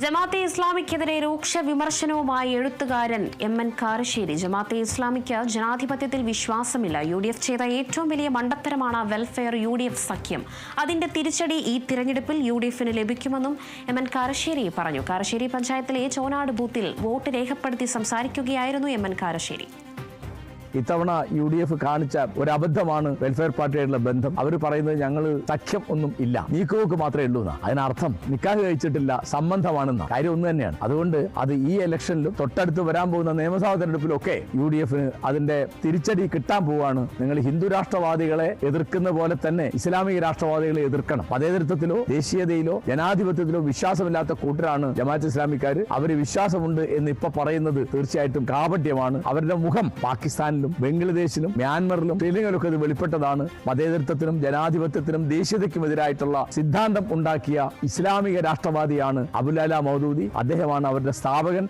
ജമാഅത്തെ ഇസ്ലാമിക്കെതിരെ രൂക്ഷ വിമർശനവുമായി എഴുത്തുകാരൻ എം.എൻ. കാരശ്ശേരി. ജമാഅത്തെ ഇസ്ലാമിക്ക് ജനാധിപത്യത്തിൽ വിശ്വാസമില്ല. UDF ചെയ്ത ഏറ്റവും വലിയ മണ്ടത്തരമാണ് വെൽഫെയർ UDF സഖ്യം. അതിന്റെ തിരിച്ചടി ഈ തിരഞ്ഞെടുപ്പിൽ UDFന് ലഭിക്കുമെന്നും എം.എൻ. കാരശ്ശേരി പറഞ്ഞു. കാരശ്ശേരി പഞ്ചായത്തിലെ ചോനാട് ബൂത്തിൽ വോട്ട് രേഖപ്പെടുത്തി സംസാരിക്കുകയായിരുന്നു എം.എൻ. കാരശ്ശേരി. ഇത്തവണ UDF കാണിച്ച ഒരു അബദ്ധമാണ് വെൽഫെയർ പാർട്ടിയായിട്ടുള്ള ബന്ധം. അവർ പറയുന്നത് ഞങ്ങൾ സഖ്യം ഒന്നും ഇല്ല, നീക്കുപോക്ക് മാത്രമേ ഉള്ളൂ എന്നാ. അതിനർത്ഥം നിക്കാഹ് കഴിച്ചിട്ടില്ല, സംബന്ധമാണെന്ന കാര്യം ഒന്ന് തന്നെയാണ്. അതുകൊണ്ട് അത് ഈ ഇലക്ഷനിലും തൊട്ടടുത്ത് വരാൻ പോകുന്ന നിയമസഭാ തെരഞ്ഞെടുപ്പിലൊക്കെ UDFന് അതിന്റെ തിരിച്ചടി കിട്ടാൻ പോവാണ്. നിങ്ങൾ ഹിന്ദു രാഷ്ട്രവാദികളെ എതിർക്കുന്ന പോലെ തന്നെ ഇസ്ലാമിക രാഷ്ട്രവാദികളെ എതിർക്കണം. മതേതരത്വത്തിലോ ദേശീയതയിലോ ജനാധിപത്യത്തിലോ വിശ്വാസമില്ലാത്ത കൂട്ടരാണ് ജമാഅത്ത് ഇസ്ലാമിക്കാർ. അവര് വിശ്വാസമുണ്ട് എന്ന് ഇപ്പൊ പറയുന്നത് തീർച്ചയായിട്ടും കാപട്യമാണ്. അവരുടെ മുഖം പാകിസ്ഥാനിലും ബംഗ്ലാദേശിലും മ്യാൻമറിലും ശ്രീലങ്കയിലൊക്കെ ഇത് വെളിപ്പെട്ടതാണ്. മതേതരത്വത്തിനും ജനാധിപത്യത്തിനും ദേശീയതയ്ക്കുമെതിരായിട്ടുള്ള സിദ്ധാന്തം ഉണ്ടാക്കിയ ഇസ്ലാമിക രാഷ്ട്രവാദിയാണ് അബുൽ അല മൗദൂദി. അദ്ദേഹമാണ് അവരുടെ സ്ഥാപകൻ.